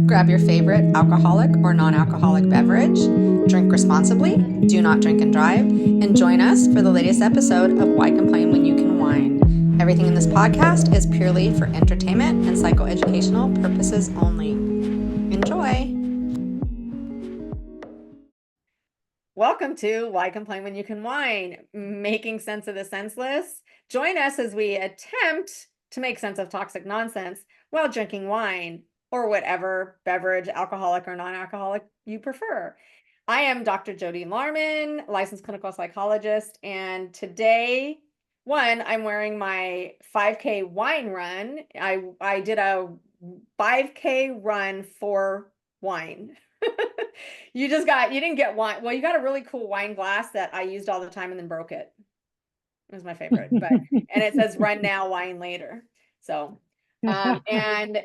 Grab your favorite alcoholic or non-alcoholic beverage, drink responsibly, do not drink and drive, and join us for the latest episode of Why Complain When You Can Whine. Everything in this podcast is purely for entertainment and psychoeducational purposes only. Enjoy! Welcome to Why Complain When You Can Whine, making sense of the senseless. Join us as we attempt to make sense of toxic nonsense while drinking wine, or whatever beverage, alcoholic or non-alcoholic, you prefer. I am Dr. Jody Larman, licensed clinical psychologist, and today, I'm wearing my 5K wine run. I did a 5K run for wine. You didn't get wine. Well, you got a really cool wine glass that I used all the time and then broke it. It was my favorite, and it says run now, wine later. So, and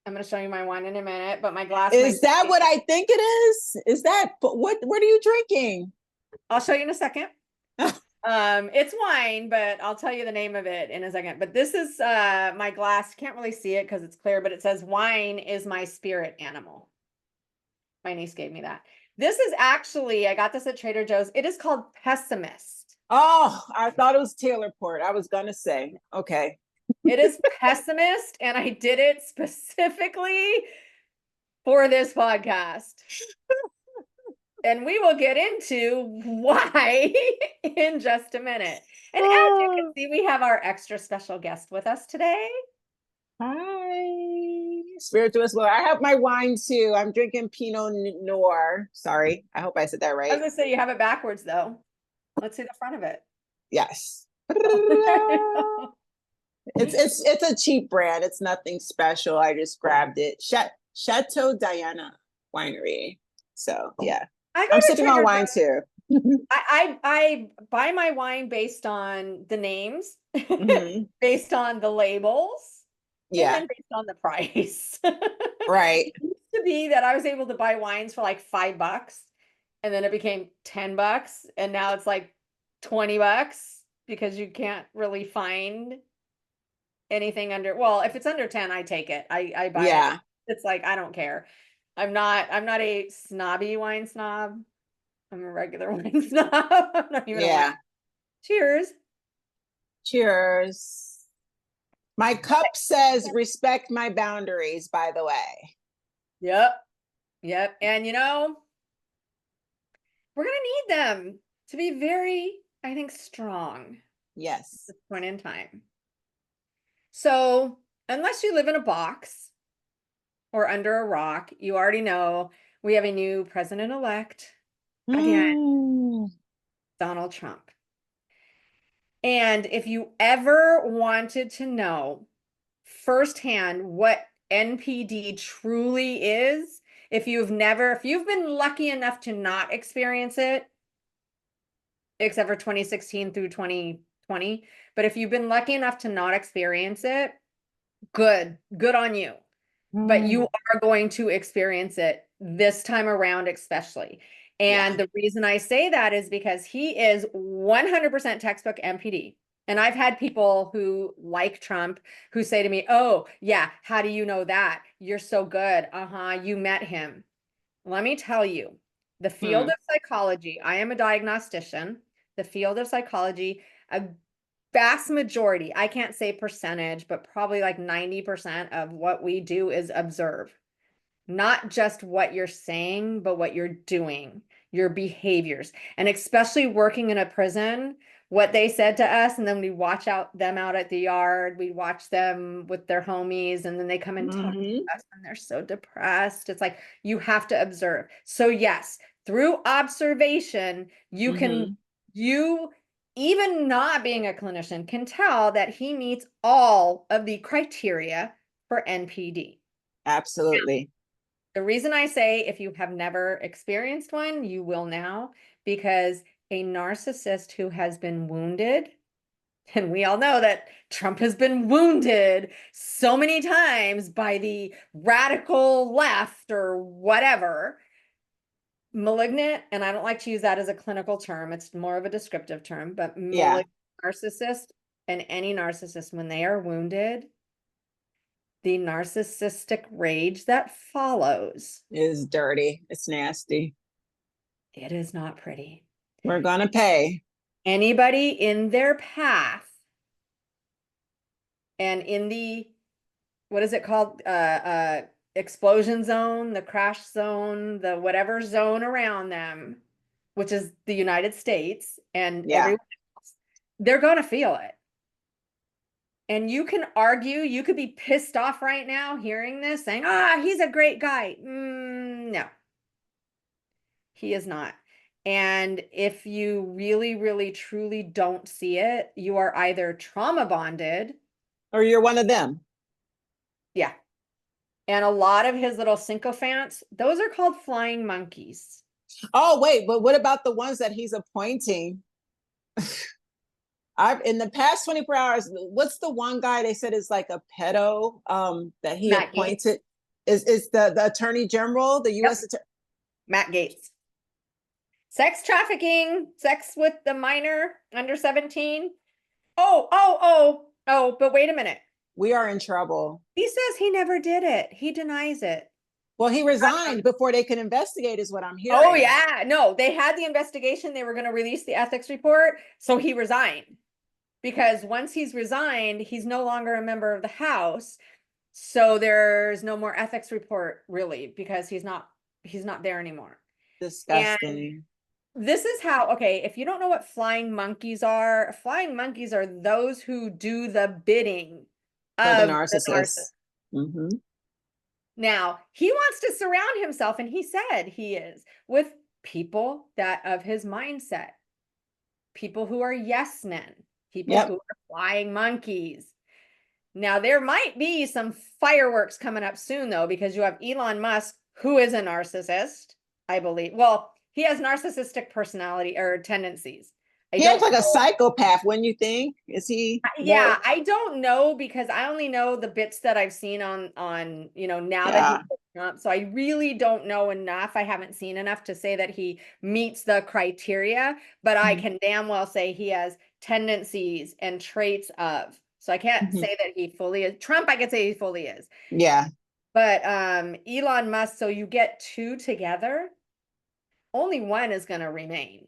I'm going to show you my wine in a minute, but my glass is that what I think it is? Is that what are you drinking? I'll show you in a second. It's wine, but I'll tell you the name of it in a second. But this is my glass. You can't really see it because it's clear, but it says wine is my spirit animal. My niece gave me that. This is actually, I got this at Trader Joe's. It is called Pessimist. Oh, I thought it was Taylor Port. I was going to say, okay. It is Pessimist, and I did it specifically for this podcast. And we will get into why in just a minute. And as you can see, we have our extra special guest with us today. Hi, Spirituous Lord. I have my wine too. I'm drinking Pinot Noir. Sorry, I hope I said that right. I was going to say you have it backwards though. Let's see the front of it. Yes. It's a cheap brand. It's nothing special. I just grabbed it. Chateau Diana Winery. So yeah, I'm sipping on wine too. I buy my wine based on the names, based on the labels, and then based on the price. Right. It used to be that I was able to buy wines for like $5, and then it became $10, and now it's like $20 because you can't really find anything under. Well, if it's under 10, I take it. I buy it. It's like I don't care. I'm not a snobby wine snob. I'm a regular wine snob. I'm not even a wine. Cheers. Cheers. My cup says respect my boundaries, by the way. Yep. And we're going to need them to be very, I think, strong. Yes. At this point in time. So unless you live in a box or under a rock, you already know we have a new president-elect. Again, Donald Trump. And if you ever wanted to know firsthand what NPD truly is, if you've been lucky enough to not experience it, except for 2016 through 2020, but if you've been lucky enough to not experience it, good on you. But you are going to experience it this time around, especially. And the reason I say that is because he is 100% textbook NPD. And I've had people who like Trump who say to me, oh, yeah, how do you know that? You're so good. You met him. Let me tell you, the field of psychology, I am a diagnostician, the field of psychology, a vast majority, I can't say percentage, but probably like 90% of what we do is observe. Not just what you're saying, but what you're doing, your behaviors. And especially working in a prison, what they said to us, and then we watch them out at the yard, we watch them with their homies, and then they come and talk to us and they're so depressed. It's like, you have to observe. So yes, through observation, you even not being a clinician can tell that he meets all of the criteria for NPD. Absolutely. The reason I say if you have never experienced one, you will now, because a narcissist who has been wounded, and we all know that Trump has been wounded so many times by the radical left or whatever, malignant, and I don't like to use that as a clinical term, it's more of a descriptive term, but malignant narcissist and any narcissist, when they are wounded, the narcissistic rage that follows is dirty. It's nasty. it is not pretty. We're gonna pay. Anybody in their path and in the, what is it called? Explosion zone, the crash zone, the whatever zone around them, which is the United States and everyone else, they're going to feel it. And you can argue, you could be pissed off right now hearing this, saying, he's a great guy. No, he is not. And if you really, really, truly don't see it, you are either trauma bonded, or you're one of them. Yeah. And a lot of his little sycophants, those are called flying monkeys. Oh, wait, but what about the ones that he's appointing? In the past 24 hours, what's the one guy they said is like a pedo that he Matt appointed? Is the attorney general, the U.S. attorney? Matt Gaetz. Sex trafficking, sex with the minor under 17. But wait a minute. We are in trouble. He says he never did it. He denies it. Well, he resigned before they could investigate, is what I'm hearing. Oh, yeah. No, they had the investigation. They were going to release the ethics report. So he resigned. Because once he's resigned, he's no longer a member of the House. So there's no more ethics report, really, because he's not there anymore. Disgusting. And this is how, okay, if you don't know what flying monkeys are those who do the bidding of the narcissist. Mm-hmm. Now, he wants to surround himself, and he said he is, with people that of his mindset, people who are yes men, people who are flying monkeys. Now, there might be some fireworks coming up soon, though, because you have Elon Musk, who is a narcissist, I believe. Well, he has narcissistic personality or tendencies. He acts like a psychopath, when you think. Is he? Yeah, I don't know, because I only know the bits that I've seen on now that he's up. So I really don't know enough. I haven't seen enough to say that he meets the criteria, but I can damn well say he has tendencies and traits of. So I can't say that he fully is. Trump, I could say he fully is. Yeah. But Elon Musk, so you get two together, only one is going to remain.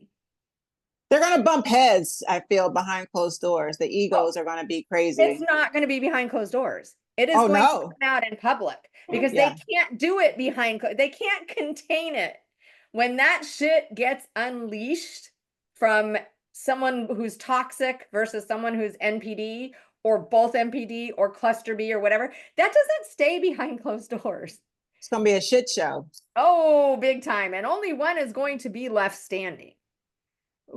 They're going to bump heads, I feel, behind closed doors. The egos are going to be crazy. It's not going to be behind closed doors. It is going to come out in public, because they can't do it behind, they can't contain it. When that shit gets unleashed from someone who's toxic versus someone who's NPD, or both NPD or cluster B or whatever, that doesn't stay behind closed doors. It's going to be a shit show. Oh, big time. And only one is going to be left standing,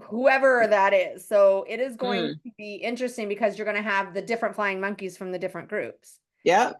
whoever that is. So it is going to be interesting, because you're going to have the different flying monkeys from the different groups. Yeah.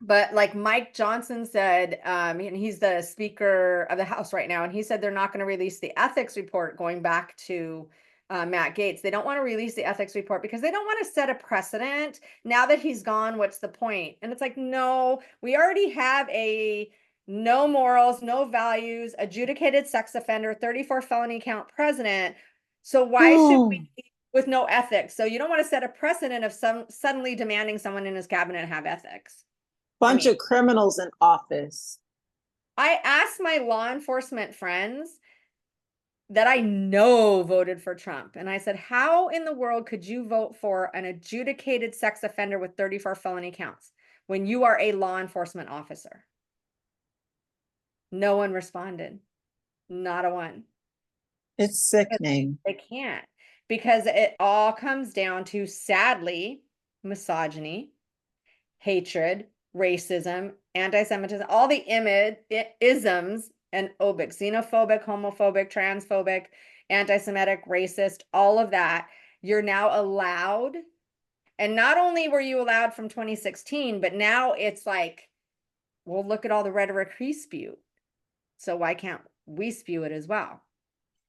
But like Mike Johnson said, and he's the Speaker of the House right now, and he said they're not going to release the ethics report, going back to Matt Gaetz. They don't want to release the ethics report because they don't want to set a precedent. Now that he's gone, what's the point? And it's like, no, we already have a no morals, no values, adjudicated sex offender, 34 felony count president. So why should we, with no ethics? So you don't want to set a precedent of some suddenly demanding someone in his cabinet have ethics. Bunch of criminals in office. I asked my law enforcement friends that I know voted for Trump, and I said, how in the world could you vote for an adjudicated sex offender with 34 felony counts when you are a law enforcement officer? No one responded. Not a one. It's sickening. They can't, because it all comes down to, sadly, misogyny, hatred, racism, anti-Semitism, all the isms and obic, xenophobic, homophobic, transphobic, anti-Semitic, racist, all of that. You're now allowed. And not only were you allowed from 2016, but now it's like, well, look at all the rhetoric he spewed. So why can't we spew it as well?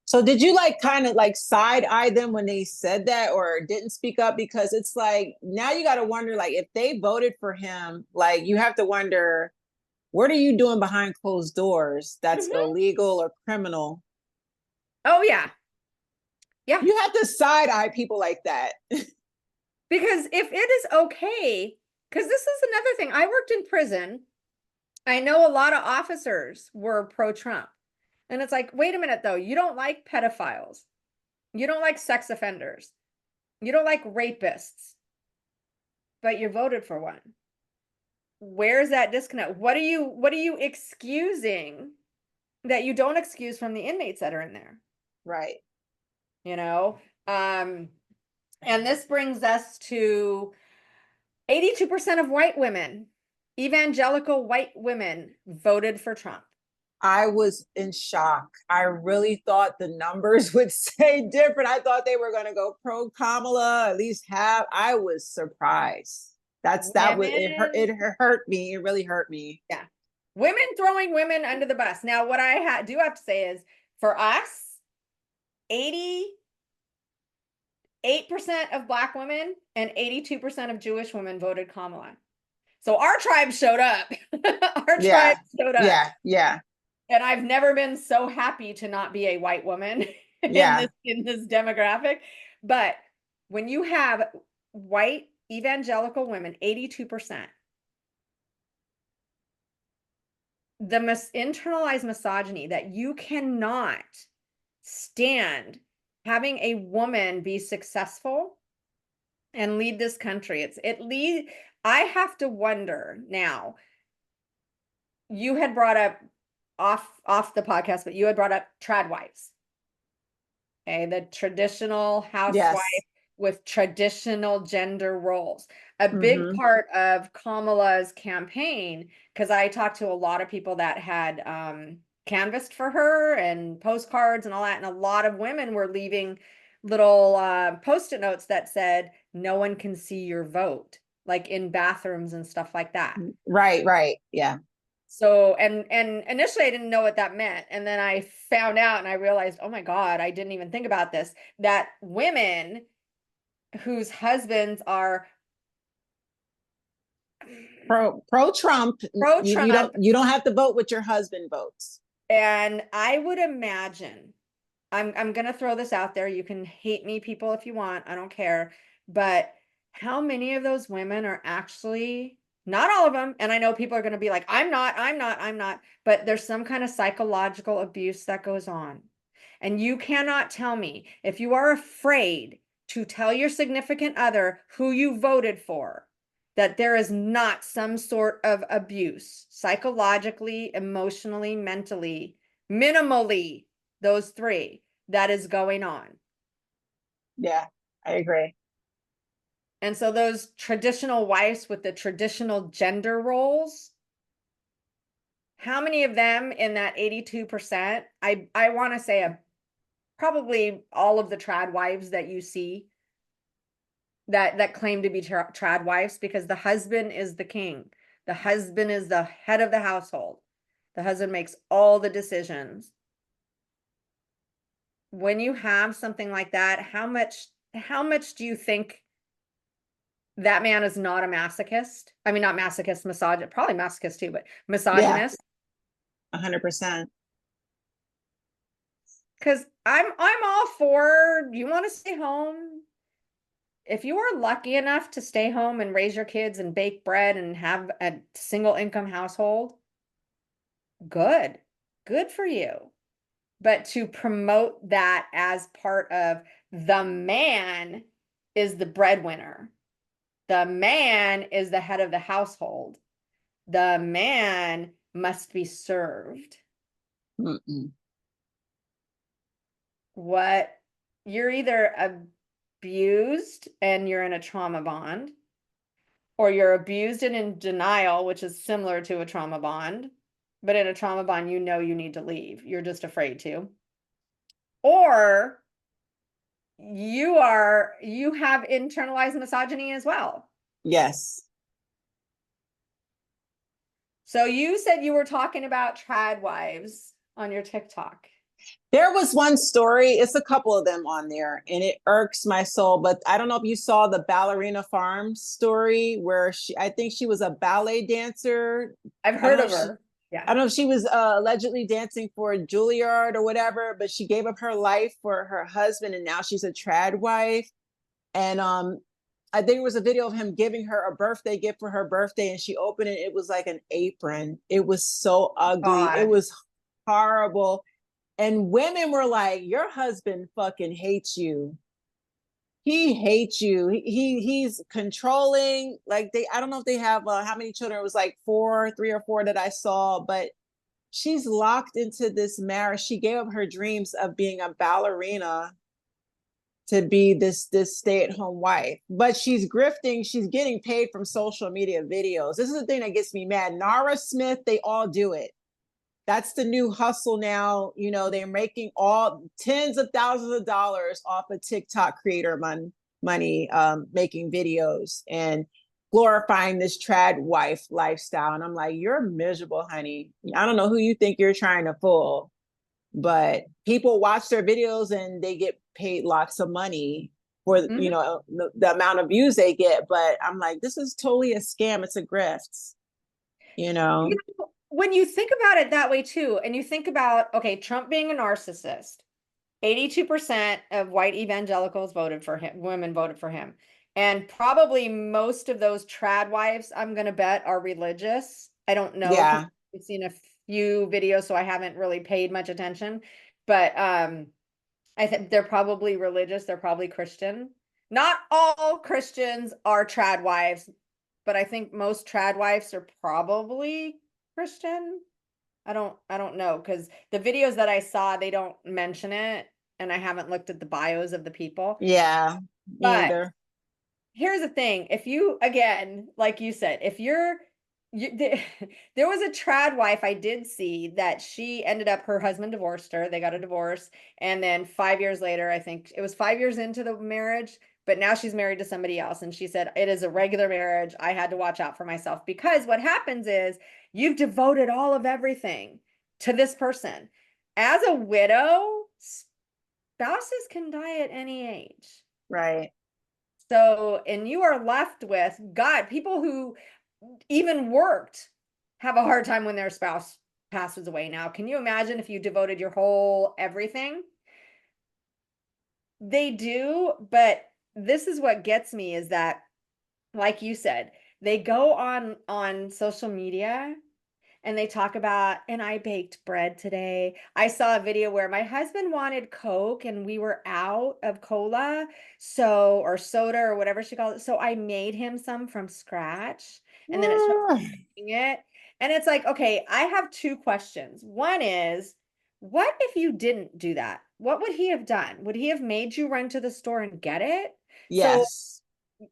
So did you kind of side-eye them when they said that, or didn't speak up? Because it's like, now you got to wonder, if they voted for him, you have to wonder, what are you doing behind closed doors that's illegal or criminal? Oh, yeah. Yeah. You have to side-eye people like that. Because if it is okay Because this is another thing. I worked in prison. I know a lot of officers were pro-Trump. And it's like, wait a minute, though. You don't like pedophiles. You don't like sex offenders. You don't like rapists. But you voted for one. Where's that disconnect? What are you excusing that you don't excuse from the inmates that are in there? Right. You know? And this brings us to 82% of white women, evangelical white women, voted for Trump. I was in shock. I really thought the numbers would say different. I thought they were going to go pro Kamala, at least half. I was surprised. It hurt me. It really hurt me. Yeah. Women throwing women under the bus. Now, what I do have to say is, for us, 88% of Black women and 82% of Jewish women voted Kamala. So our tribe showed up. Our tribe showed up. Yeah, yeah. And I've never been so happy to not be a white woman in this demographic. But when you have white evangelical women, 82%, the internalized misogyny that you cannot stand having a woman be successful and lead this country. I have to wonder now. You had brought up off the podcast, but you had brought up trad wives. Okay, the traditional housewife with traditional gender roles. A big part of Kamala's campaign, because I talked to a lot of people that had canvassed for her and postcards and all that, and a lot of women were leaving little post-it notes that said, "No one can see your vote," like in bathrooms and stuff like that. Right. Yeah. So, and initially I didn't know what that meant. And then I found out and I realized, oh my God, I didn't even think about this, that women whose husbands are pro-Trump, you don't have to vote with your husband votes. And I would imagine, I'm going to throw this out there. You can hate me, people, if you want. I don't care. But how many of those women are actually, not all of them, and I know people are going to be like, I'm not, but there's some kind of psychological abuse that goes on. And you cannot tell me, if you are afraid to tell your significant other who you voted for, that there is not some sort of abuse, psychologically, emotionally, mentally, minimally, those three, that is going on. Yeah, I agree. And so those traditional wives with the traditional gender roles, how many of them in that 82%, I want to say probably all of the trad wives that you see that claim to be trad wives, because the husband is the king. The husband is the head of the household. The husband makes all the decisions. When you have something like that, how much do you think that man is not a masochist? I mean, not masochist, misogynist, probably masochist too, but misogynist. 100%. Because I'm all for, you want to stay home. If you are lucky enough to stay home and raise your kids and bake bread and have a single income household, good for you. But to promote that as part of the man is the breadwinner, the man is the head of the household, the man must be served. What, you're either abused and you're in a trauma bond, or you're abused and in denial, which is similar to a trauma bond, but in a trauma bond, you know you need to leave. You're just afraid to. Or you have internalized misogyny as well. Yes. So you said you were talking about trad wives on your TikTok. There was one story, it's a couple of them on there, and it irks my soul, but I don't know if you saw the Ballerina Farms story where I think she was a ballet dancer. I've heard of her. Yeah. I don't know if she was allegedly dancing for Juilliard or whatever, but she gave up her life for her husband, and now she's a trad wife. And I think it was a video of him giving her a birthday gift for her birthday, and she opened it. It was like an apron. It was so ugly. It God. was horrible. And women were like, "Your husband fucking hates you. He hates you. He's controlling." Like they, I don't know if they have how many children. It was like four, 3 or 4 that I saw, but she's locked into this marriage. She gave up her dreams of being a ballerina to be this stay-at-home wife, but she's grifting. She's getting paid from social media videos. This is the thing that gets me mad. Nara Smith, they all do it. That's the new hustle now. You know, they're making all tens of thousands of dollars off of TikTok creator money, making videos and glorifying this trad wife lifestyle. And I'm like, you're miserable, honey. I don't know who you think you're trying to fool, but people watch their videos and they get paid lots of money for, you Mhm. know, the amount of views they get. But I'm like, this is totally a scam. It's a grift, you know? When you think about it that way too, and you think about, okay, Trump being a narcissist, 82% of white evangelicals voted for him, women voted for him. And probably most of those trad wives, I'm going to bet, are religious. I don't know because Yeah. I've seen a few videos, so I haven't really paid much attention. But I think they're probably religious, they're probably Christian. Not all Christians are trad wives, but I think most trad wives are probably Christian. I don't know because the videos that I saw, they don't mention it, and I haven't looked at the bios of the people. Yeah. Me But either. here's the thing, if you, again, like you said, if you're there was a trad wife I did see that she ended up, her husband divorced her, they got a divorce, and then 5 years later, I think it was 5 years into the marriage, but now she's married to somebody else, and she said it is a regular marriage, I had to watch out for myself because what happens is you've devoted all of everything to this person. As a widow, spouses can die at any age. Right. So, and you are left with, God, people who even worked have a hard time when their spouse passes away now. Can you imagine if you devoted your whole everything? They do, but this is what gets me is that, like you said, they go on social media and they talk about, and I baked bread today. I saw a video where my husband wanted Coke and we were out of cola, so, or soda or whatever she called it. So I made him some from scratch and then it shows it. And it's like, okay, I have two questions. One is, what if you didn't do that? What would he have done? Would he have made you run to the store and get it? So Yes.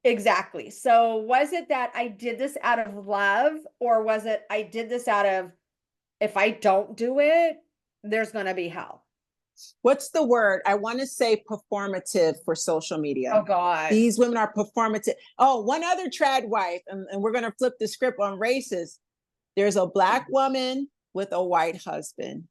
exactly. So was it that I did this out of love, or was it I did this out of, if I don't do it, there's going to be hell? What's the word? I want to say performative for social media. Oh God. These women are performative. Oh, one other trad wife, and we're going to flip the script on races. There's a Black woman with a white husband.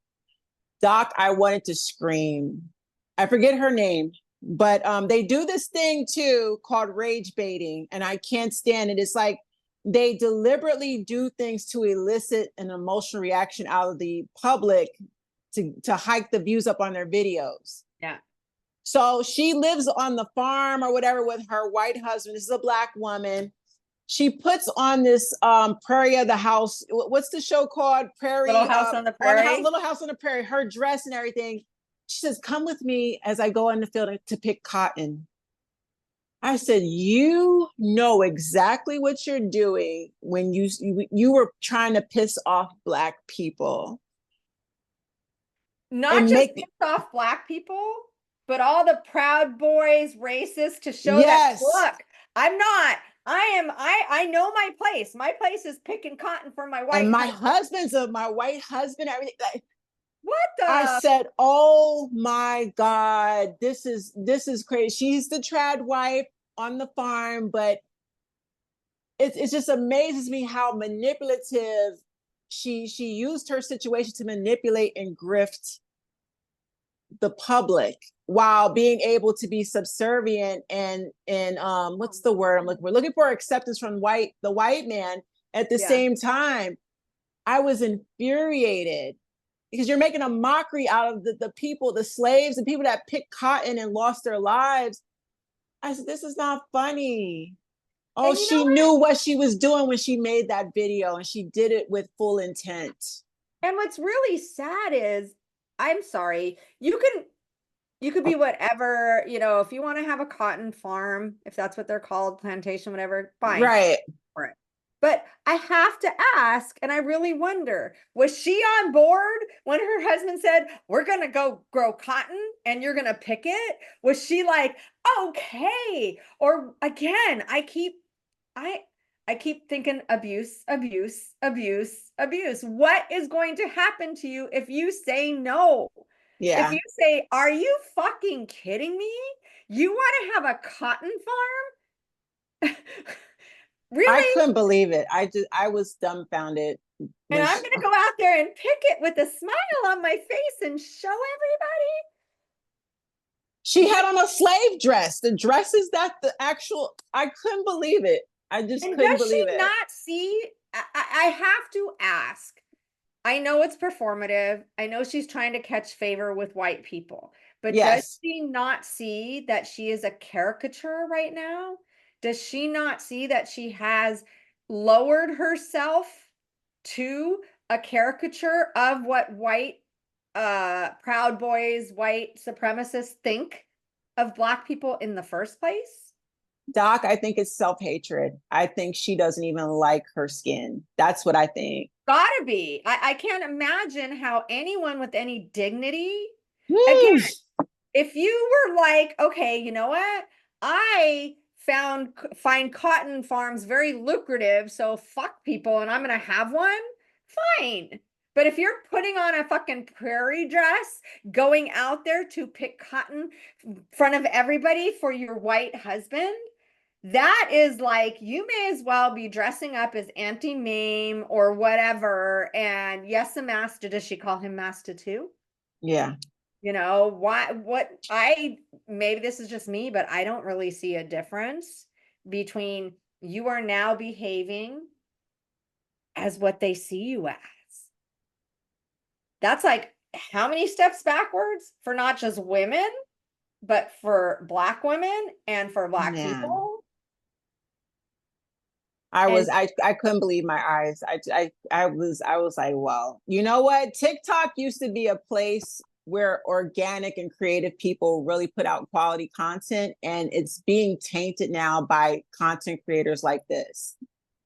Doc, I wanted to scream. I forget her name, but they do this thing too called rage baiting, and I can't stand it. It's like they deliberately do things to elicit an emotional reaction out of the public to hike the views up on their videos. Yeah. So she lives on the farm or whatever with her white husband. This is a Black woman. She puts on this Prairie of the House. What's the show called? Little Prairie House on the on the house, Prairie. Little House on the Prairie. Her dress and everything. She says, "Come with me as I go in the field to pick cotton." I said, "You know exactly what you're doing when you were trying to piss off Black people Not and just make piss off Black people, but all the Proud Boys, racists to show that, yes." look, I'm not. I know my place. My place is picking cotton for my And white my husband. husband's of my white husband, everything. Like, What I the? said, "Oh my God, this is crazy." She's the trad wife on the farm, but it just amazes me how manipulative she used her situation to manipulate and grift the public while being able to be subservient and what's the word I'm looking, we're looking for acceptance from the white man. At the Yeah. same time, I was infuriated because you're making a mockery out of the people, the slaves and people that picked cotton and lost their lives. I said, this is not funny. Oh, And you know she what? knew what she was doing when she made that video, and she did it with full intent. And what's really sad is, I'm sorry, you could be whatever, if you want to have a cotton farm, if that's what they're called, plantation, whatever, fine Right. for it. But I have to ask, and I really wonder, was she on board when her husband said, "We're going to go grow cotton and you're going to pick it"? Was she like, "Okay"? Or again, I I keep thinking abuse, abuse, abuse, abuse. What is going to happen to you if you say no? If Yeah. you say, "Are you fucking kidding me? You want to have a cotton farm?" I Really? couldn't believe it. I was dumbfounded And when I'm she, going to go out there and pick it with a smile on my face and show everybody. she had on a slave dress. The dresses that the actual, I couldn't believe it. I just And couldn't does she believe it. not see? I have to ask. I know it's performative. I know she's trying to catch favor with white people, but does Yes. she not see that she is a caricature right now? Does she not see that she has lowered herself to a caricature of what white Proud Boys, white supremacists think of Black people in the first place? Doc, I think it's self-hatred. I think she doesn't even like her skin. That's what I think. Gotta be. I can't imagine how anyone with any dignity, again, Woo. if you were like, okay, you know what? I find cotton farms very lucrative, so fuck people and I'm gonna have one, fine. But if you're putting on a fucking prairie dress, going out there to pick cotton in front of everybody for your white husband, that is like, you may as well be dressing up as Auntie Mame or whatever. And yes, a master. Does she call him Master too? Yeah. Why, maybe this is just me, but I don't really see a difference between you are now behaving as what they see you as. That's like how many steps backwards for not just women, but for Black women and for Black Man. people. I And I couldn't believe my eyes. I was like, well, you know what? TikTok used to be a place where organic and creative people really put out quality content, and it's being tainted now by content creators like this.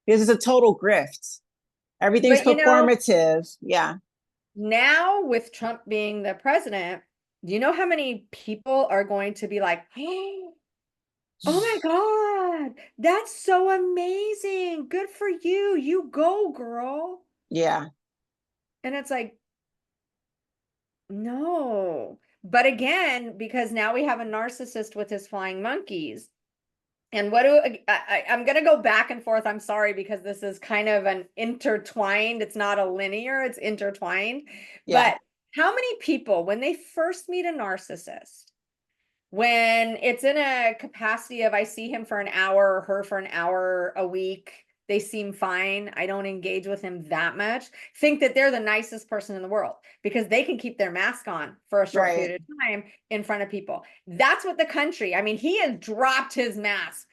Because it's a total grift. Everything's but performative. Yeah. now with Trump being the president, do you know how many people are going to be like, "Oh my God, that's so amazing. Good for you. You go, girl." Yeah. And it's like, no. But again, because now we have a narcissist with his flying monkeys. And what do I'm going to go back and forth. I'm sorry, because this is kind of an intertwined, it's not a linear, it's intertwined. Yeah. But how many people, when they first meet a narcissist, when it's in a capacity of I see him for an hour or her for an hour a week, they seem fine, I don't engage with him that much, think that they're the nicest person in the world because they can keep their mask on for a short Right. period of time in front of people. That's what the country, I mean, he has dropped his mask.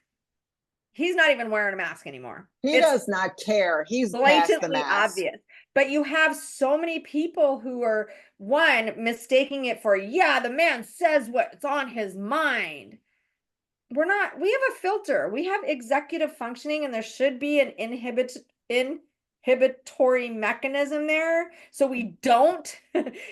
He's not even wearing a mask anymore. He It's does not care. He's past the blatantly mask. obvious. But you have so many people who are, one, mistaking it for, yeah, the man says what's on his mind. We have a filter. We have executive functioning, and there should be an inhibitory mechanism there. So we don't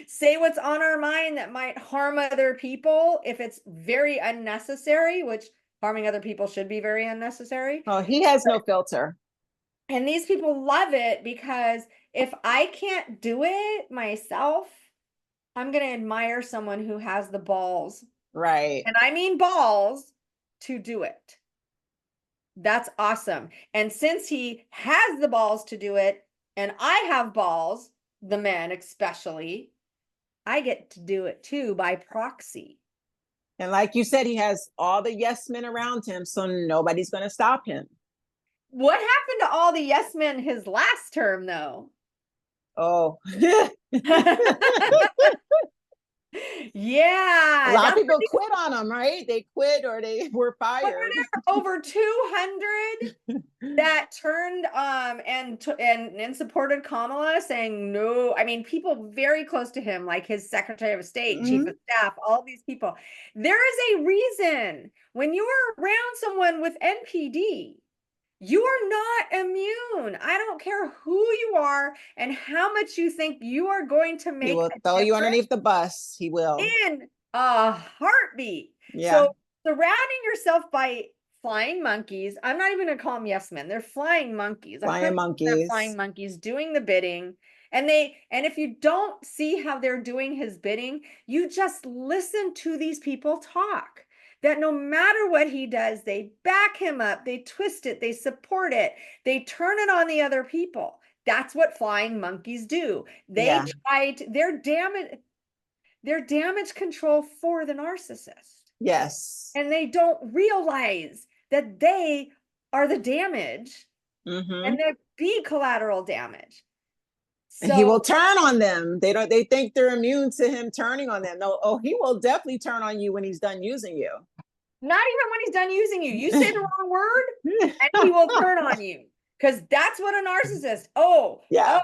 say what's on our mind that might harm other people if it's very unnecessary, which harming other people should be very unnecessary. Oh, he has no filter. And these people love it because if I can't do it myself, I'm going to admire someone who has the balls, Right. and I mean balls, to do it. That's awesome. And since he has the balls to do it, and I have balls, the men especially, I get to do it too by proxy. And like you said, he has all the yes men around him, so nobody's going to stop him. What happened to all the yes men his last term, though? Oh. A Yeah, lot of that's people quit on them, right? They quit or they were what fired. are there over 200 that turned and supported Kamala, saying no. I mean, people very close to him, like his Secretary of State, Chief of Staff, all these people. There is a reason when you are around someone with NPD, you are not immune. I don't care who you are and how much you think you are going to He make will a throw you difference underneath the bus. He will. in a heartbeat. Yeah. So surrounding yourself by flying monkeys, I'm not even going to call them yes men. They're flying monkeys. Flying 100% flying monkeys. monkeys doing the bidding. And if you don't see how they're doing his bidding, you just listen to these people talk. That no matter what he does, they back him up, they twist it, they support it, they turn it on the other people. That's what flying monkeys do. They try to, they're damage control for the narcissist. Yes. And they don't realize that they are the damage and there be collateral damage. And he will So turn on them. They think they're immune to him turning on them. No, oh, he will definitely turn on you when he's done using you. not even when he's done using you. You say the wrong word and he will turn on you. Because that's what a narcissist. Yeah.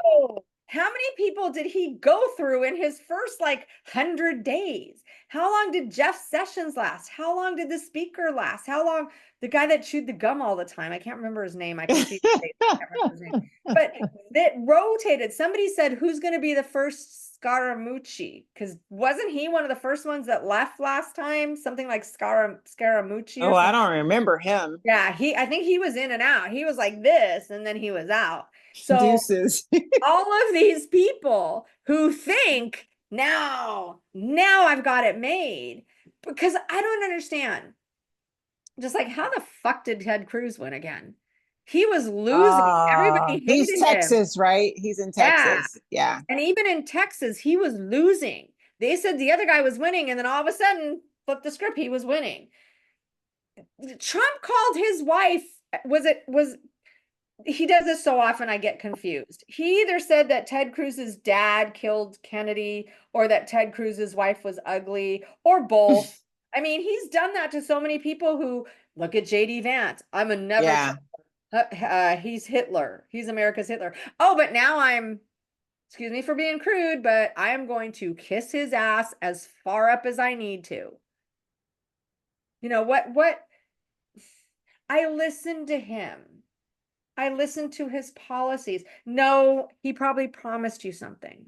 How many people did he go through in his first 100 days? How long did Jeff Sessions last? How long did the speaker last? How long the guy that chewed the gum all the time? I can't remember his name. I can see his face. I can't remember his name. But that rotated. Somebody said, who's going to be the first Scaramucci? Because wasn't he one of the first ones that left last time? Something like Scaramucci or Oh, I something. don't remember him. Yeah, I think he was in and out. He was like this, and then he was out. So Deuces. all of these people who think now I've got it made, because I don't understand. Just like, how the fuck did Ted Cruz win again? He was losing. Everybody He's hated him. Texas, right? He's in Yeah. Texas. Yeah. And even in Texas, he was losing. They said the other guy was winning, and then all of a sudden, flip the script, he was winning. Trump called his wife, he does this so often I get confused. He either said that Ted Cruz's dad killed Kennedy or that Ted Cruz's wife was ugly or both. I mean, he's done that to so many people who look at JD Vance. I'm a never he's Hitler. He's America's Hitler. Oh, but now excuse me for being crude, but I am going to kiss his ass as far up as I need to. You know what I listened to him. I listened to his policies. No, he probably promised you something.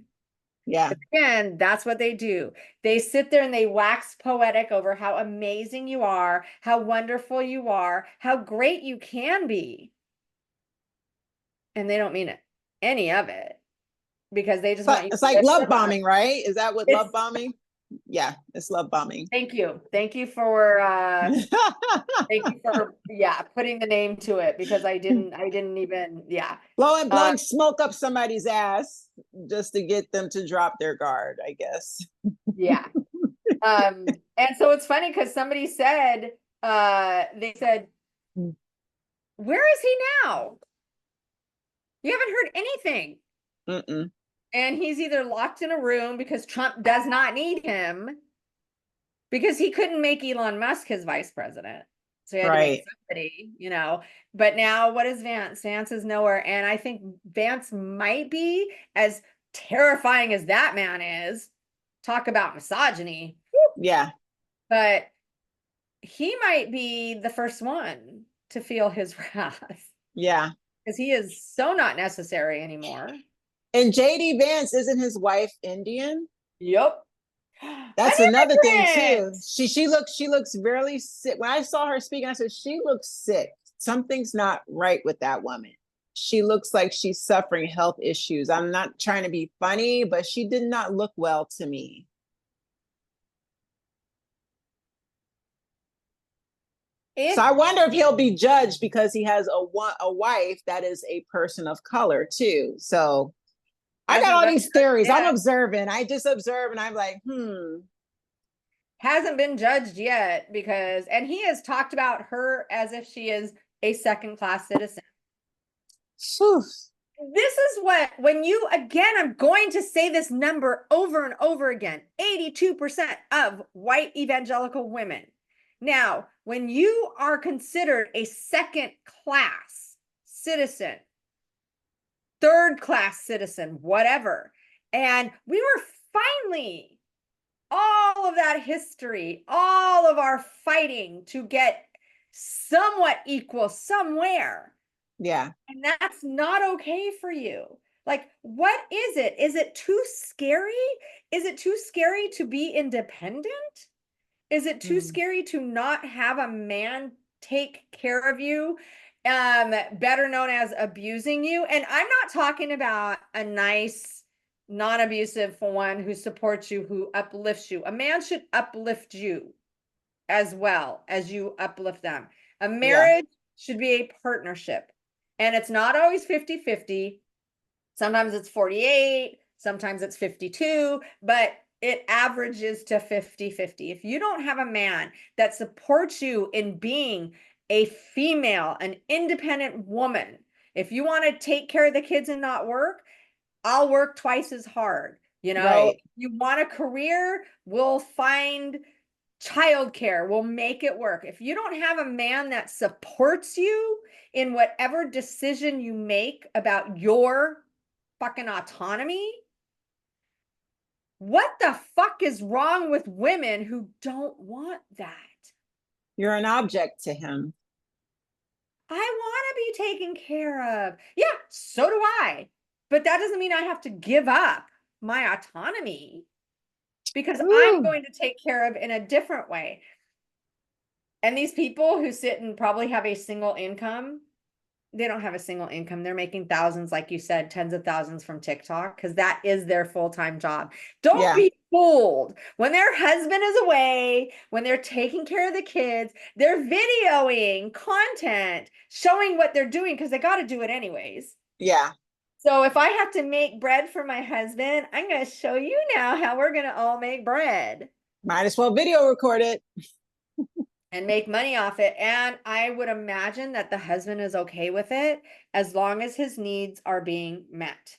Yeah. But again, that's what they do. They sit there and they wax poetic over how amazing you are, how wonderful you are, how great you can be. And they don't mean it, any of it, because they just want you It's to like live love your life. bombing, right? Is that what love bombing? Yeah, it's love bombing. Thank you. Thank you for putting the name to it, because I didn't even blowing smoke up somebody's ass just to get them to drop their guard, I guess. Yeah. And so it's funny because somebody said, they said, where is he now? You haven't heard anything. Mm-mm. And he's either locked in a room because Trump does not need him, because he couldn't make Elon Musk his vice president. So he had to make somebody, But now what is Vance? Vance is nowhere. And I think Vance might be, as terrifying as that man is, talk about misogyny. Yeah. But he might be the first one to feel his wrath. Yeah. Because he is so not necessary anymore. And JD Vance, isn't his wife Indian? Yep. That's another thing too. She looks really sick. When I saw her speaking, I said, she looks sick. Something's not right with that woman. She looks like she's suffering health issues. I'm not trying to be funny, but she did not look well to me. So I wonder if he'll be judged because he has a wife that is a person of color too. So I got all these theories. I'm observing. I just observe and I'm like, Hasn't been judged yet and he has talked about her as if she is a second-class citizen. Whew. this is what, when you, again, I'm going to say this number over and over again, 82% of white evangelical women. Now, when you are considered a second class citizen, third class citizen, whatever, and we were finally, all of that history, all of our fighting to get somewhat equal somewhere. Yeah. And that's not okay for you. Like, what is it? Is it too scary? Is it too scary to be independent? Is it too scary to not have a man take care of you? Better known as abusing you. And I'm not talking about a nice, non-abusive one who supports you, who uplifts you. A man should uplift you as well as you uplift them. A marriage should be a partnership. And it's not always 50-50. Sometimes it's 48, sometimes it's 52, but it averages to 50-50. If you don't have a man that supports you in being a female, an independent woman, if you want to take care of the kids and not work, I'll work twice as hard. You know, Right. you want a career, we'll find childcare, we'll make it work. If you don't have a man that supports you in whatever decision you make about your fucking autonomy, what the fuck is wrong with women who don't want that? You're an object to him. I want to be taken care of. Yeah, so do I. But that doesn't mean I have to give up my autonomy because I'm going to take care of in a different way. And these people who sit and probably have a single income, they don't have a single income. They're making thousands, like you said, tens of thousands from TikTok, because that is their full-time job. Don't be fooled. When their husband is away, when they're taking care of the kids, they're videoing content, showing what they're doing, because they got to do it anyways. Yeah. So if I have to make bread for my husband, I'm going to show you now how we're going to all make bread. Might as well video record it. And make money off it. And I would imagine that the husband is okay with it as long as his needs are being met.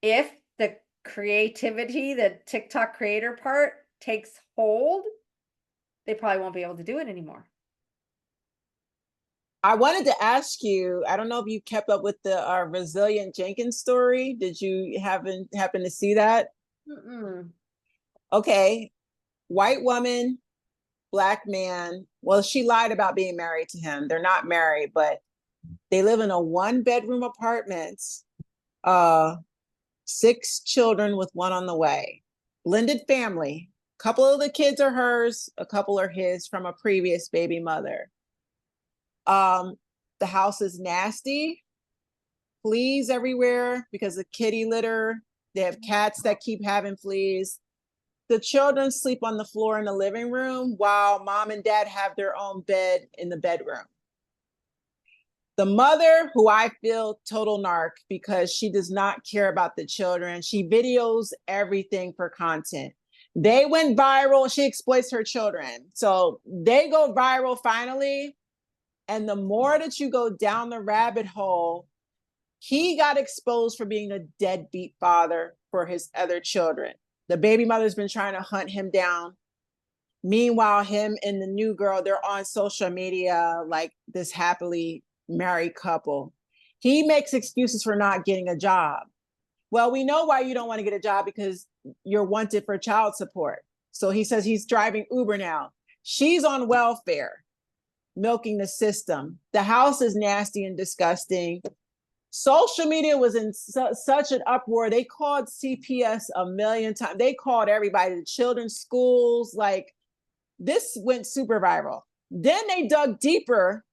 If the creativity, the TikTok creator part takes hold, they probably won't be able to do it anymore. I wanted to ask you, I don't know if you kept up with the Resilient Jenkins story. Did you happen to see that? Okay. White woman, Black man. Well, she lied about being married to him. They're not married, but they live in a 1-bedroom apartment. 6 children with one on the way. Blended family. A couple of the kids are hers, a couple are his from a previous baby mother. The house is nasty. Fleas everywhere because of kitty litter. They have cats that keep having fleas. The children sleep on the floor in the living room while mom and dad have their own bed in the bedroom. The mother, who I feel total narc because she does not care about the children. She videos everything for content. They went viral. She exploits her children. So they go viral finally. And the more that you go down the rabbit hole, he got exposed for being a deadbeat father for his other children. The baby mother's been trying to hunt him down. Meanwhile, him and the new girl, they're on social media like this happily married couple. He makes excuses for not getting a job. Well, we know why you don't want to get a job, because you're wanted for child support. So he says he's driving Uber now. She's on welfare, milking the system. The house is nasty and disgusting. Social media was in such an uproar. They called CPS a million times. They called everybody, the children's schools. Like, this went super viral. Then they dug deeper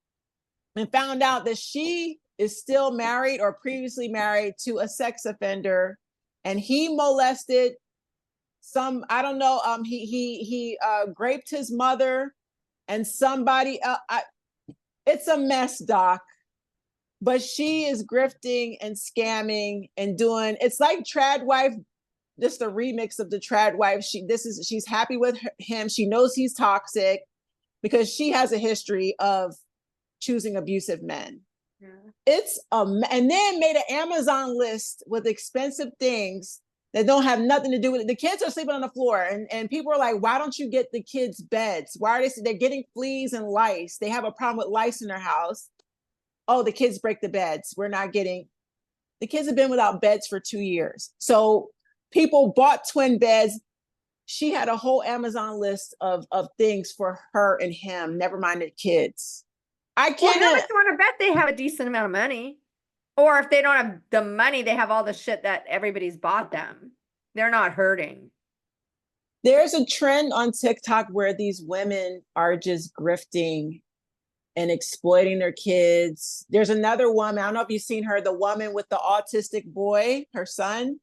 and found out that she is still married or previously married to a sex offender, and he molested some, I don't know, he raped his mother and somebody else. It's a mess, Doc. But she is grifting and scamming and doing, it's like Trad Wife, just a remix of the Trad Wife. She's happy with him. She knows he's toxic because she has a history of choosing abusive men. It's and then made an Amazon list with expensive things that don't have nothing to do with it. The kids are sleeping on the floor, and people are like, why don't you get the kids beds? Why are they're getting fleas and lice? They have a problem with lice in their house. Oh, the kids break the beds. We're not getting, the kids have been without beds for 2 years. So people bought twin beds. She had a whole Amazon list of things for her and him, never mind the kids. I Well, how much can't. you want to bet they have a decent amount of money? Or if they don't have the money, they have all the shit that everybody's bought them. They're not hurting. There's a trend on TikTok where these women are just grifting and exploiting their kids. There's another woman, I don't know if you've seen her, the woman with the autistic boy, her son.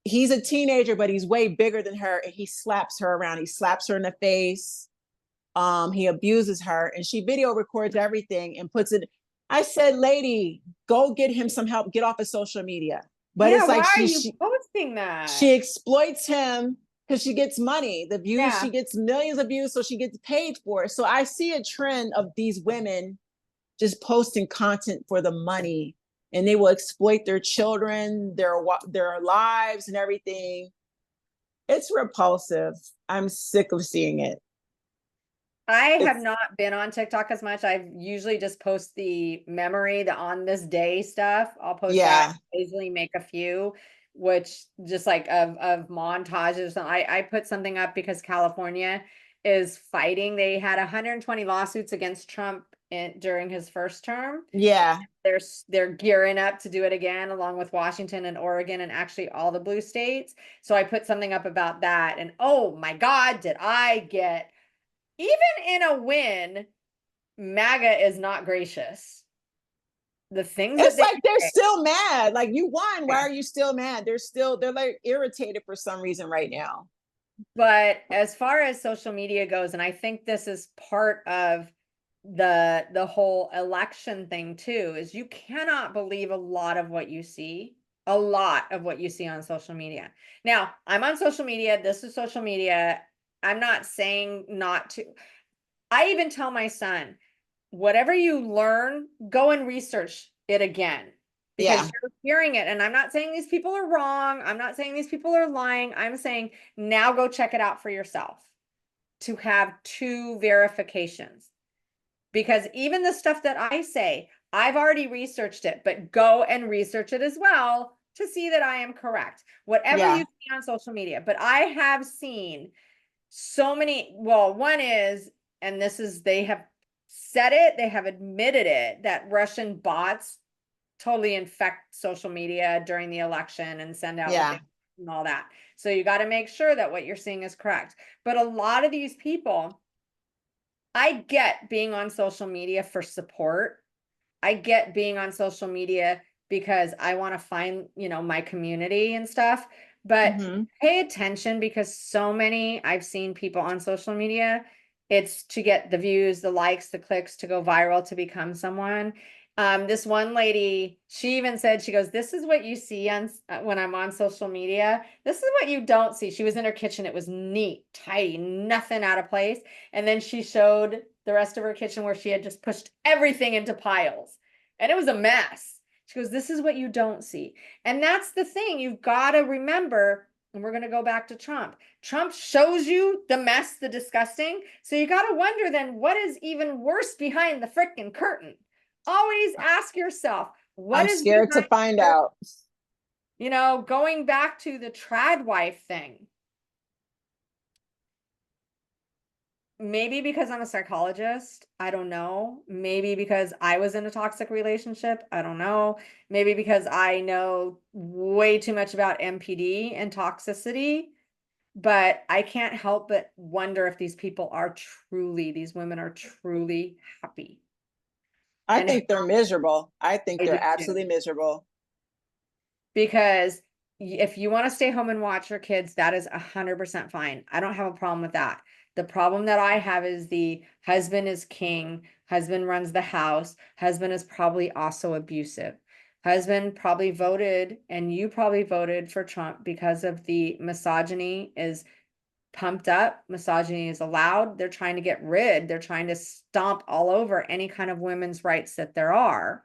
He's a teenager, but he's way bigger than her, and he slaps her around. He slaps her in the face. He abuses her, and she video records everything and puts it. I said, lady, go get him some help, get off of social media. But Yeah, it's like why are you posting that? she exploits him because she gets money. The views, Yeah. she gets millions of views, so she gets paid for it. So I see a trend of these women just posting content for the money, and they will exploit their children, their lives, and everything. It's repulsive. I'm sick of seeing it. I have It's not been on TikTok as much. I usually just post the memory, the on this day stuff. I'll post that, yeah, occasionally make a few, which just like of montages. I put something up because California is fighting. They had 120 lawsuits against Trump during his first term. yeah. They're gearing up to do it again, along with Washington and Oregon and actually all the blue states. So I put something up about that, and oh my God, did I get, even in a win, MAGA is not gracious. The things that It's they like they're say. still mad. Like you won. Why Yeah. are you still mad? They're like irritated for some reason right now. But as far as social media goes, and I think this is part of the whole election thing too, is you cannot believe a lot of what you see. A lot of what you see on social media. Now, I'm on social media. This is social media. I'm not saying not to. I even tell my son, whatever you learn, go and research it again, because Yeah, you're hearing it. And I'm not saying these people are wrong. I'm not saying these people are lying. I'm saying now go check it out for yourself to have two verifications. Because even the stuff that I say, I've already researched it, but go and research it as well to see that I am correct. Whatever you yeah, see on social media, but I have seen so many, well, one is, and this is, they have said it, they have admitted it, that Russian bots totally infect social media during the election and send out what yeah. they and all that. So you got to make sure that what you're seeing is correct. But a lot of these people, I get being on social media for support. I get being on social media because I want to find, my community and stuff. But Mm-hmm. pay attention, because so many I've seen people on social media, it's to get the views, the likes, the clicks, to go viral, to become someone. This one lady, she even said, she goes, "This is what you see on when I'm on social media. This is what you don't see." She was in her kitchen. It was neat, tidy, nothing out of place. And then she showed the rest of her kitchen where she had just pushed everything into piles, and it was a mess. She goes, "This is what you don't see." And that's the thing. You've got to remember, and we're going to go back to Trump. Trump shows you the mess, the disgusting. So you got to wonder then, what is even worse behind the frickin' curtain? Always ask yourself, what I'm is scared to behind find the curtain? out. Going back to the trad wife thing. Maybe because I'm a psychologist, I don't know. Maybe because I was in a toxic relationship, I don't know. Maybe because I know way too much about MPD and toxicity, but I can't help but wonder if these women are truly happy. I And think they're miserable. I think I do they're too. absolutely miserable. Because if you want to stay home and watch your kids, that is 100% fine. I don't have a problem with that. The problem that I have is the husband is king, husband runs the house, husband is probably also abusive. Husband probably voted, and you probably voted for Trump because of the misogyny is pumped up, misogyny is allowed. They're trying to stomp all over any kind of women's rights that there are.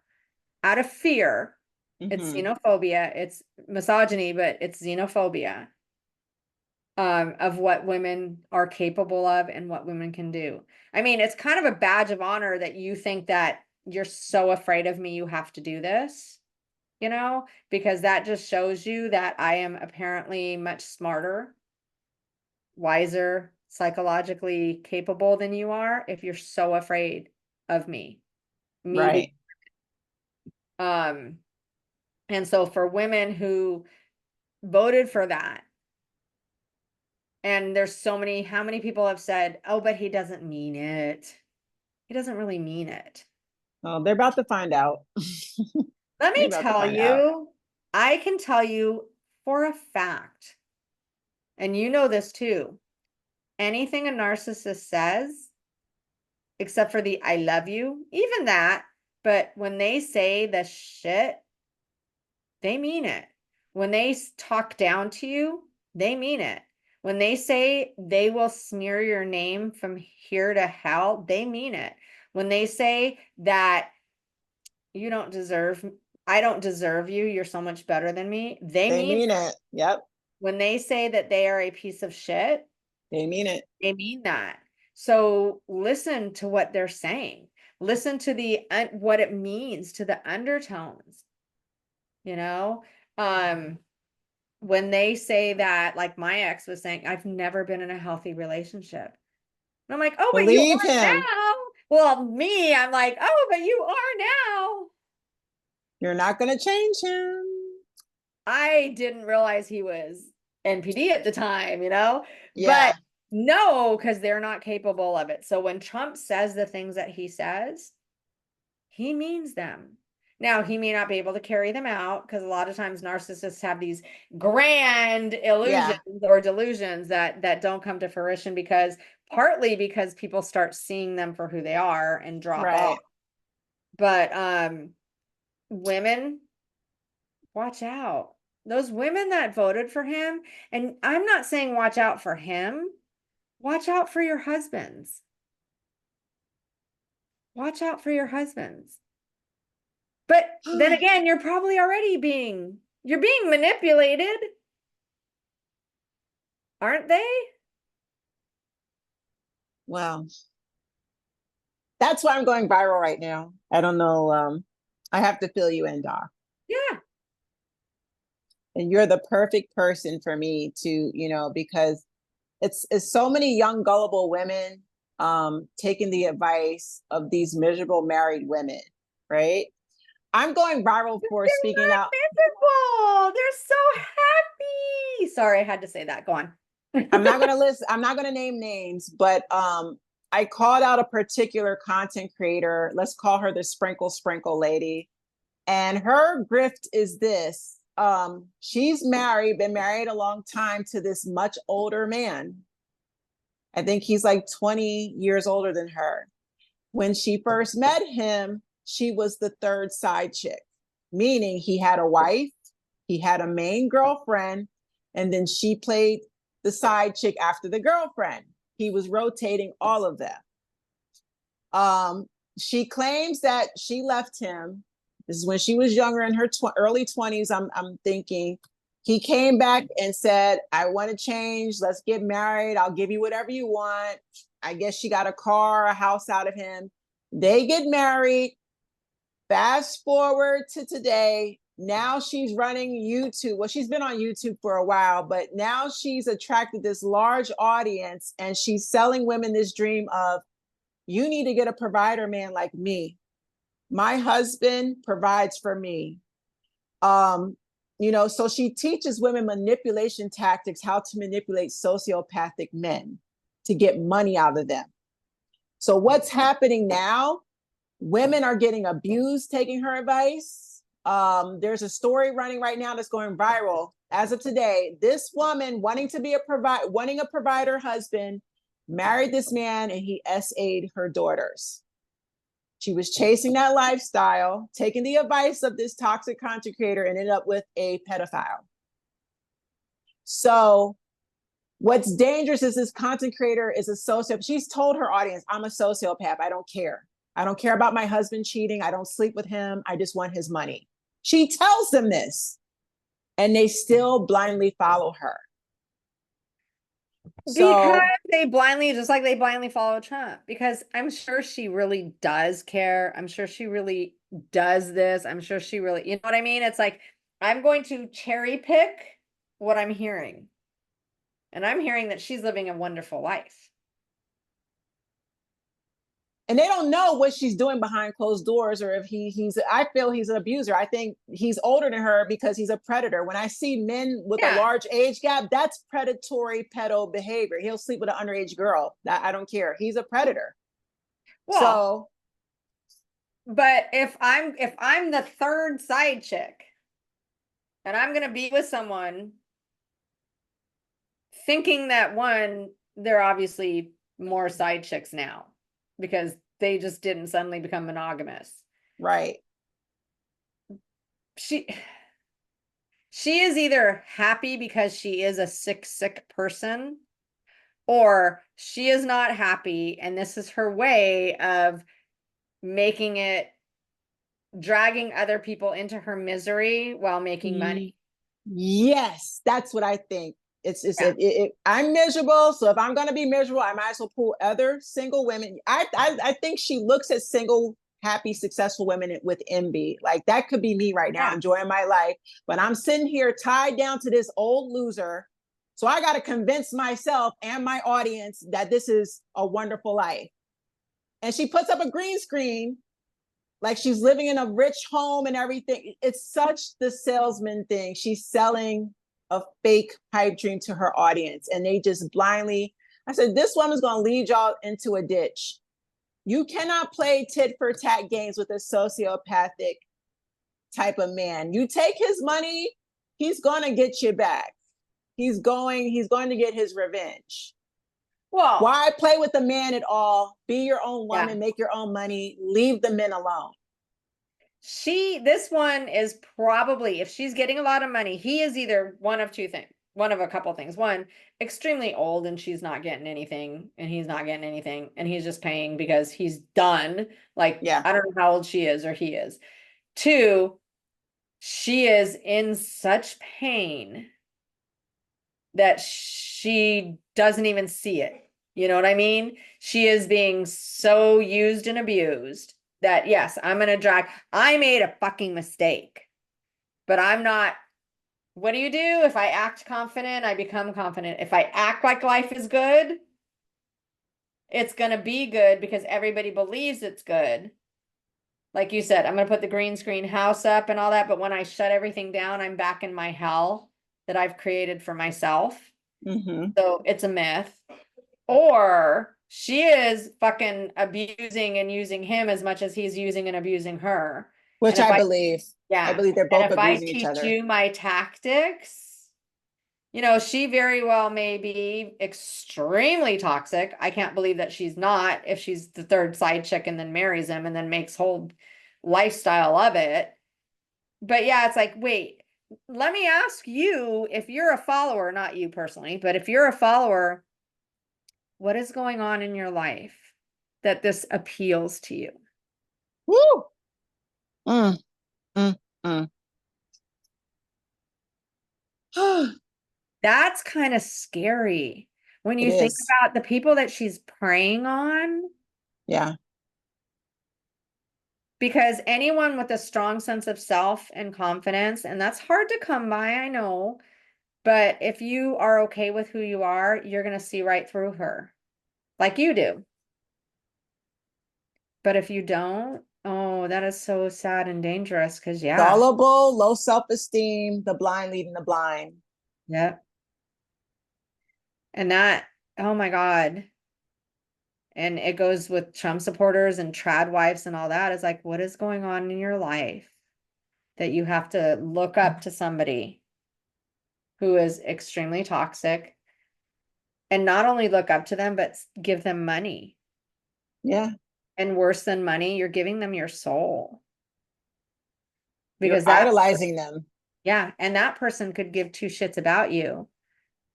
out of fear. It's Mm-hmm. xenophobia, it's misogyny, but it's xenophobia of what women are capable of and what women can do. I mean, it's kind of a badge of honor that you think that you're so afraid of me, you have to do this, you know, because that just shows you that I am apparently much smarter, wiser, psychologically capable than you are if you're so afraid of me being, Right. um, and so for women who voted for that, and there's so many, how many people have said, oh, but he doesn't mean it. He doesn't really mean it. Well, they're about to find out. Let They're me about to tell find out. you, I can tell you for a fact, and you know this too, anything a narcissist says, except for the I love you, even that, but when they say the shit, they mean it. When they talk down to you, they mean it. When they say they will smear your name from here to hell, they mean it. When they say that you don't deserve, I don't deserve you, you're so much better than me, they They mean mean that. it. Yep. When they say that they are a piece of shit, They mean it. they mean that. So listen to what they're saying. Listen to the what it means, to the undertones, you know? When they say that, like my ex was saying, I've never been in a healthy relationship. And I'm like, oh, but you Believe are him. now. Well, me, I'm like, oh, but you are now. You're not going to change him. I didn't realize he was NPD at the time, you know? But Yeah. no, because they're not capable of it. So when Trump says the things that he means them. Now, he may not be able to carry them out because a lot of times narcissists have these grand illusions Yeah. or delusions that don't come to fruition because partly because people start seeing them for who they are and drop off. Right. But women, watch out. Those women that voted for him, and I'm not saying watch out for him, watch out for your husbands. Watch out for your husbands. But then again, you're probably already you're being manipulated, aren't they? Well, that's why I'm going viral right now. I don't know. I have to fill you in, Doc. Yeah. And you're the perfect person for me to, because it's so many young gullible women taking the advice of these miserable married women, right? I'm going viral for They're speaking out. not miserable. They're so happy. Sorry, I had to say that. Go on. I'm not going to list, I'm not going to name names, but I called out a particular content creator. Let's call her the sprinkle sprinkle lady. And her grift is this. She's married, been married a long time to this much older man. I think he's like 20 years older than her. When she first met him, she was the third side chick, meaning he had a wife, he had a main girlfriend, and then she played the side chick after the girlfriend. He was rotating all of them. She claims that she left him. This is when she was younger in her early 20s. I'm thinking he came back and said, I want to change. Let's get married. I'll give you whatever you want. I guess she got a car, a house out of him. They get married. Fast forward to today. Now she's running YouTube. Well, she's been on YouTube for a while, but now she's attracted this large audience and she's selling women this dream of, you need to get a provider man like me. My husband provides for me. So she teaches women manipulation tactics, how to manipulate sociopathic men to get money out of them. So what's happening now? Women are getting abused taking her advice. There's a story running right now that's going viral as of today. This woman wanting a provider husband married this man and he SA'd her daughters. She was chasing that lifestyle, taking the advice of this toxic content creator, and ended up with a pedophile. So what's dangerous is this content creator is a sociopath. She's told her audience, I'm a sociopath. I don't care. I don't care about my husband cheating. I don't sleep with him. I just want his money. She tells them this, and they still blindly follow her. Because So, they blindly, just like they blindly follow Trump, because I'm sure she really does care. I'm sure she really does this. I'm sure she really, you know what I mean? It's like, I'm going to cherry pick what I'm hearing. And I'm hearing that she's living a wonderful life. and they don't know what she's doing behind closed doors, or if I feel he's an abuser. I think he's older than her because he's a predator. When I see men with a Yeah. large age gap, that's predatory pedo behavior. He'll sleep with an underage girl. I don't care. He's a predator. Well, So, but if I'm the third side chick and I'm gonna be with someone thinking that one, they're obviously more side chicks now because they just didn't suddenly become monogamous. right. She is either happy because she is a sick person, or she is not happy and this is her way of making it, dragging other people into her misery while making money. Yes, that's what I think. Yeah. I'm miserable, so if I'm going to be miserable, I might as well pull other single women. I think she looks at single, happy, successful women with envy. Like, that could be me right now, Yeah. enjoying my life, but I'm sitting here tied down to this old loser. So I got to convince myself and my audience that this is a wonderful life. And she puts up a green screen like she's living in a rich home and everything. It's such the salesman thing. She's selling a fake pipe dream to her audience, and they just blindly. I said, this woman's going to lead y'all into a ditch. You cannot play tit for tat games with a sociopathic type of man. You take his money, he's going to get you back. He's going to get his revenge. Well, Why play with the man at all? Be your own yeah. woman, make your own money, leave the men alone. This one is probably, if she's getting a lot of money, he is either one of two things, one of a couple things. One, extremely old and she's not getting anything and he's not getting anything and he's just paying because he's done. Like, Yeah. I don't know how old she is or he is. Two, she is in such pain that she doesn't even see it. You know what I mean? She is being so used and abused that, yes, I made a fucking mistake, but I'm not. What do? If I act confident, I become confident. If I act like life is good, it's going to be good because everybody believes it's good. Like you said, I'm going to put the green screen house up and all that, but when I shut everything down, I'm back in my hell that I've created for myself. Mm-hmm. So it's a myth. Or she is fucking abusing and using him as much as he's using and abusing her. Which And if I believe. I yeah, believe they're and both if I abusing each teach other. you my tactics, she very well may be extremely toxic. I can't believe that she's not, if she's the third side chick and then marries him and then makes whole lifestyle of it. But yeah, it's like, wait, let me ask you, if you're a follower, not you personally, but if you're a follower, what is going on in your life that this appeals to you? Woo! Mm, mm, mm. That's kind of scary when It you think is. about the people that she's preying on, Yeah. because anyone with a strong sense of self and confidence, and that's hard to come by, I know, but if you are okay with who you are, you're going to see right through her like you do. But if you don't, oh, that is so sad and dangerous because, yeah, Gullible, low self-esteem, the blind leading the blind. yeah. And that, oh my God. And it goes with Trump supporters and trad wives and all that. Is like, what is going on in your life that you have to look up to somebody who is extremely toxic, and not only look up to them, but give them money. Yeah. And worse than money, you're giving them your soul. You're Because idolizing them. yeah, and that person could give two shits about you.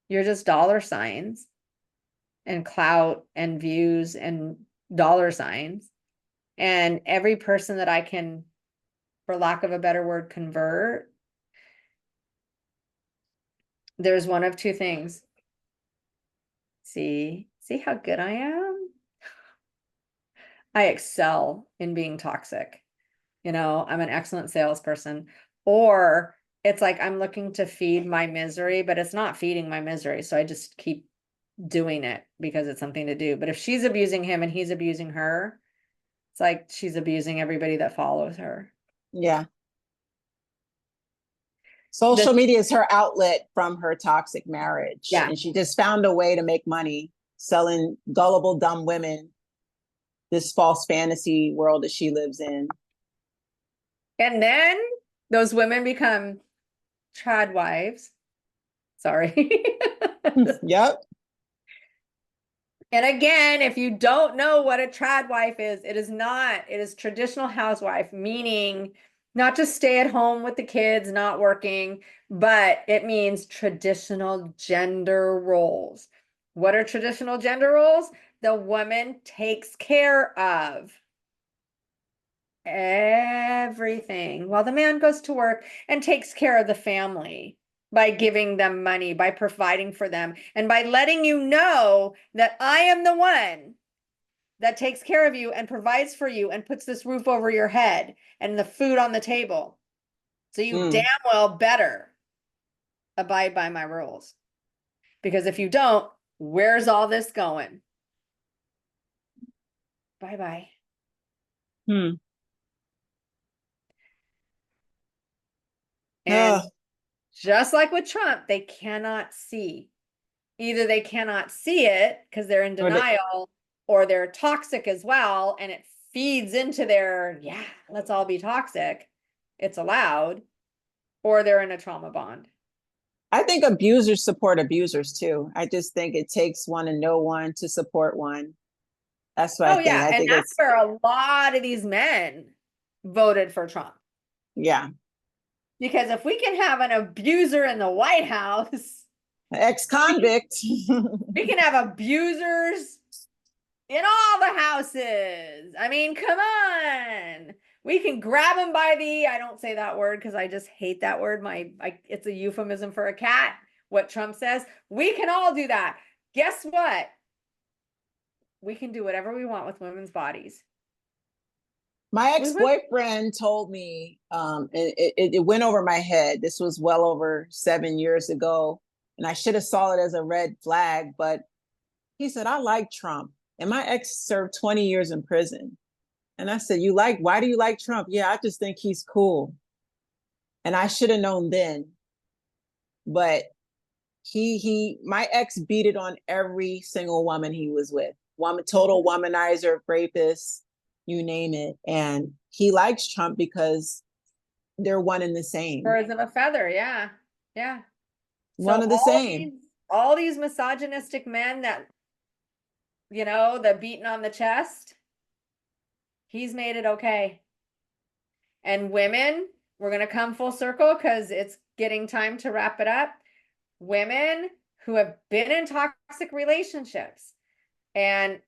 You're just dollar signs and clout and views and dollar signs. And every person that I can, for lack of a better word, convert, there's one of two things. See how good I am? I excel in being toxic. I'm an excellent salesperson. Or it's like I'm looking to feed my misery, but it's not feeding my misery. So I just keep doing it because it's something to do. But if she's abusing him and he's abusing her, it's like she's abusing everybody that follows her. Yeah. Social media is her outlet from her toxic marriage. Yeah. And she just found a way to make money selling gullible, dumb women this false fantasy world that she lives in. And then those women become trad wives. Sorry. Yep. And again, if you don't know what a trad wife is, it is traditional housewife, meaning not just stay at home with the kids, not working, but it means traditional gender roles. What are traditional gender roles? The woman takes care of everything while the man goes to work and takes care of the family by giving them money, by providing for them, and by letting you know that I am the one that takes care of you and provides for you and puts this roof over your head and the food on the table. So you damn well better abide by my rules. Because if you don't, where's all this going? Bye-bye. And just like with Trump, they cannot see. Either they cannot see it because they're in denial, or they're toxic as well, and it feeds into their, yeah, let's all be toxic. It's allowed, or they're in a trauma bond. I think abusers support abusers too. I just think it takes one to know one to support one. That's what I think. Yeah, I and think that's it's where a lot of these men voted for Trump. yeah. Because if we can have an abuser in the White House, Ex-convict. we can have abusers in all the houses. I mean, come on. We can grab him by the, I don't say that word because I just hate that word. It's a euphemism for a cat. What Trump says. We can all do that. Guess what? We can do whatever we want with women's bodies. My ex-boyfriend told me, it went over my head. This was well over 7 years ago, and I should have saw it as a red flag, but he said, I like Trump. And my ex served 20 years in prison. And I said, why do you like Trump? Yeah, I just think he's cool. And I should have known then. But my ex beat it on every single woman he was with. Total womanizer, rapist, you name it. And he likes Trump because they're one and the same. Birds of a feather, yeah. Yeah. One So of the same. all these misogynistic men that, the beating on the chest, he's made it okay. And women, we're going to come full circle because it's getting time to wrap it up. Women who have been in toxic relationships, and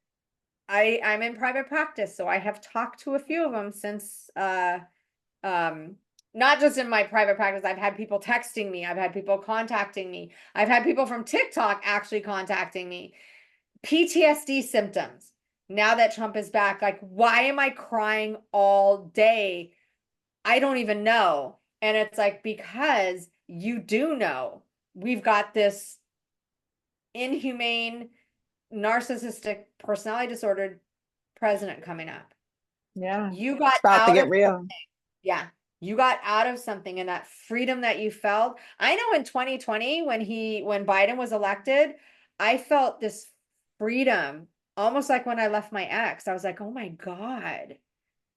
I'm in private practice, so I have talked to a few of them since not just in my private practice. I've had people texting me, I've had people contacting me, I've had people from TikTok actually contacting me. PTSD symptoms. Now that Trump is back, like, why am I crying all day? I don't even know. And it's like, because you do know we've got this inhumane, narcissistic personality disorder president coming up. Yeah. You got about to out get of real. something. Yeah. You got out of something, and that freedom that you felt. I know in 2020, when Biden was elected, I felt this freedom, almost like when I left my ex. I was like, oh my God,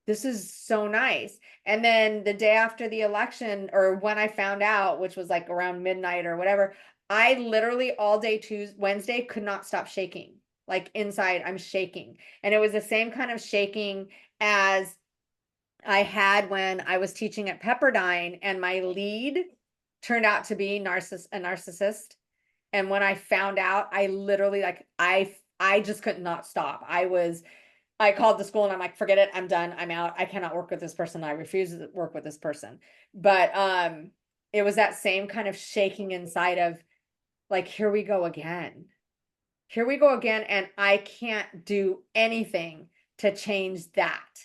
this is so nice. And then the day after the election, or when I found out, which was like around midnight or whatever, I literally all day Wednesday could not stop shaking. Like inside, I'm shaking. And it was the same kind of shaking as I had when I was teaching at Pepperdine, and my lead turned out to be a narcissist. And when I found out, I literally, like, I just could not stop. I was I called the school and I'm like, forget it, I'm done, I'm out. I cannot work with this person. I refuse to work with this person. But it was that same kind of shaking inside of like, here we go again. Here we go again, and I can't do anything to change that.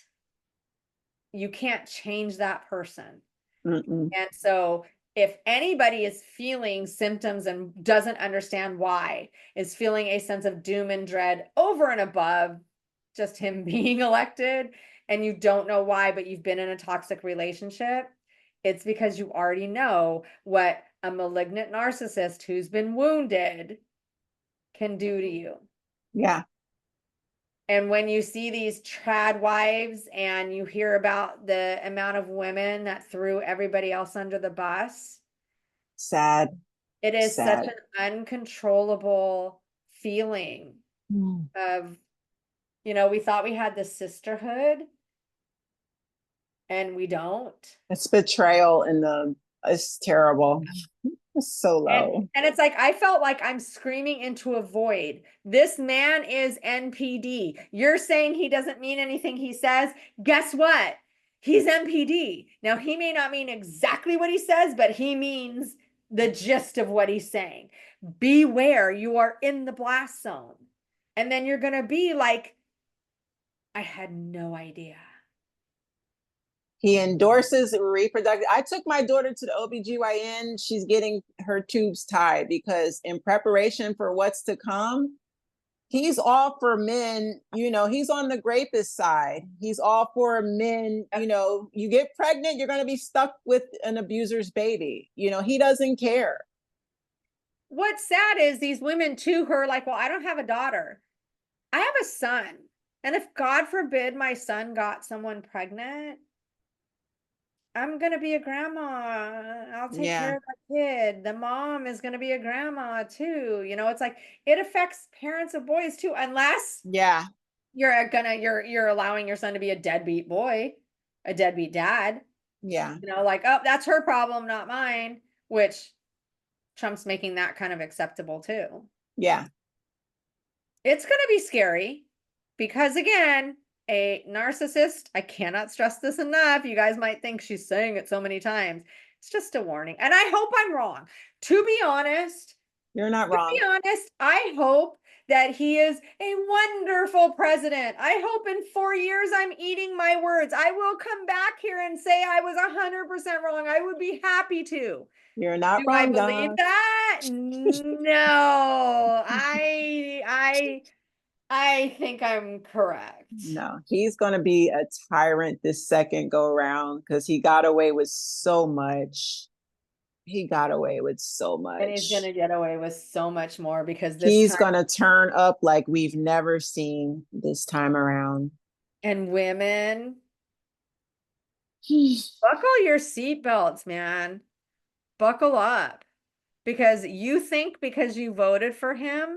You can't change that person. Mm-mm. And so if anybody is feeling symptoms and doesn't understand why, is feeling a sense of doom and dread over and above just him being elected, and you don't know why, but you've been in a toxic relationship, it's because you already know what a malignant narcissist who's been wounded can do to you. Yeah. And when you see these trad wives and you hear about the amount of women that threw everybody else under the bus, Sad. it is such Sad. an uncontrollable feeling Mm. of, we thought we had this sisterhood and we don't. It's betrayal it's terrible. It's so And low. and it's like I felt like I'm screaming into a void. This man is NPD. You're saying he doesn't mean anything he says. Guess what? He's NPD. Now he may not mean exactly what he says, but he means the gist of what he's saying. Beware, you are in the blast zone. And then you're going to be like, I had no idea. He endorses reproductive. I took my daughter to the OBGYN. She's getting her tubes tied because in preparation for what's to come, he's all for men, he's on the rapist side. He's all for men, you get pregnant, you're going to be stuck with an abuser's baby. He doesn't care. What's sad is these women too who are like, well, I don't have a daughter. I have a son. And if God forbid my son got someone pregnant, I'm going to be a grandma. I'll take Yeah. care of the kid. The mom is going to be a grandma too. It's like it affects parents of boys too, unless Yeah. you're allowing your son to be a deadbeat boy, a deadbeat dad. Yeah. Like, oh, that's her problem, not mine, which Trump's making that kind of acceptable too. Yeah. It's going to be scary because, again, a narcissist, I cannot stress this enough. You guys might think she's saying it so many times. It's just a warning. And I hope I'm wrong. To be honest, You're not wrong. I hope that he is a wonderful president. I hope in 4 years I'm eating my words. I will come back here and say I was 100% wrong. I would be happy to. You're not Do I wrong, believe Don. that? No. I think I'm correct. No, he's going to be a tyrant this second go around because he got away with so much. He got away with so And he's going much. to get away with so much more because this He's time, going to turn up like we've never seen this time around. and women, buckle your seatbelts, man. Buckle up. Because you think because you voted for him,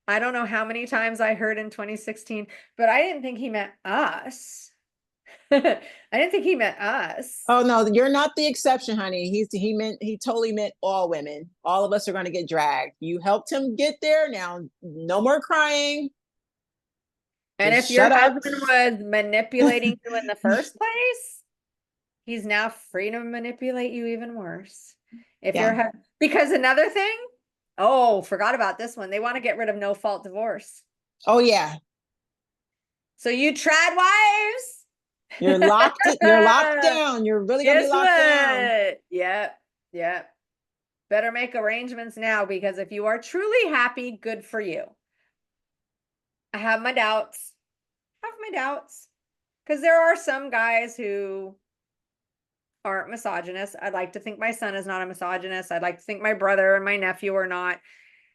I don't know how many times I heard in 2016, but I didn't think he meant us. I didn't think he meant us. Oh no, you're not the exception, honey. He totally meant all women. All of us are going to get dragged. You helped him get there. Now, no more crying. And Just if your shut up. husband was manipulating you in the first place, he's now free to manipulate you even worse. If Yeah. you're because another thing, oh, forgot about this one. They want to get rid of no fault divorce. Oh yeah. So you trad wives, You're locked down. You're really gonna be guess locked down. what? Yep. Yep. Better make arrangements now because if you are truly happy, good for you. I have my doubts. Because there are some guys who aren't misogynists. I'd like to think my son is not a misogynist. I'd like to think my brother and my nephew are not.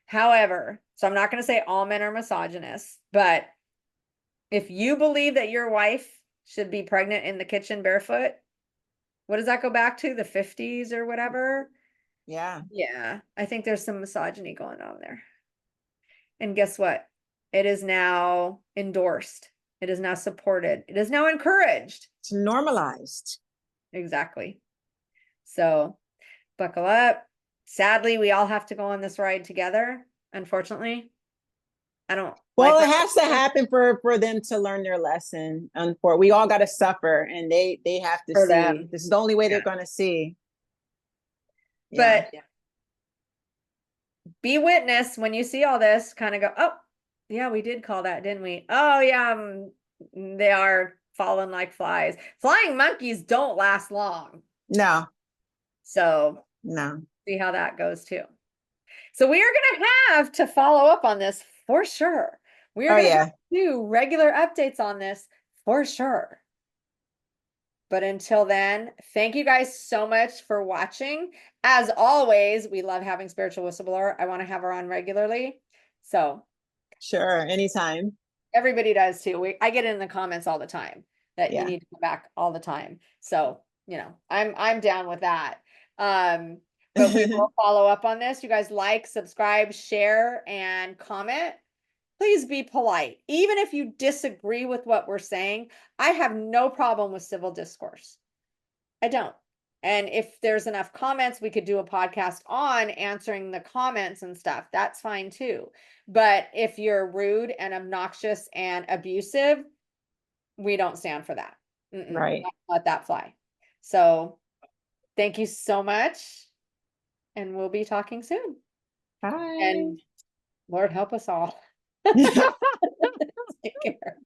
However, so I'm not going to say all men are misogynists, but if you believe that your wife should be pregnant in the kitchen barefoot, what does that go back to? The 50s or whatever? Yeah. Yeah, I think there's some misogyny going on there. And guess what? It is now endorsed. It is now supported. It is now encouraged. It's normalized. Exactly. So buckle up. Sadly, we all have to go on this ride together, unfortunately. I don't Well, like it when has to happen for them to learn their lesson. And for we all got to suffer, and they have to for see. them. This is the only way Yeah. they're going to see. Yeah, But be witness when you see all this, kind of go, oh, yeah, we did call that, didn't we? Oh, yeah, they are falling like flies. Flying monkeys don't last long. no, So no. see how that goes too. So we are going to have to follow up on this for sure. We are Oh going to have yeah, to do regular updates on this for sure. But until then, thank you guys so much for watching. As always, we love having Spiritual Whistleblower. I want to have her on regularly. So sure, anytime. everybody does too. I get it in the comments all the time that you Yeah, need to come back all the time. So, I'm down with that. But we will follow up on this. You guys like, subscribe, share, and comment. Please be polite. Even if you disagree with what we're saying, I have no problem with civil discourse. I don't. And if there's enough comments, we could do a podcast on answering the comments and stuff. That's fine too. But if you're rude and obnoxious and abusive, we don't stand for that. right. Let that fly. So thank you so much. And we'll be talking soon. Bye. And Lord help us all. Take care.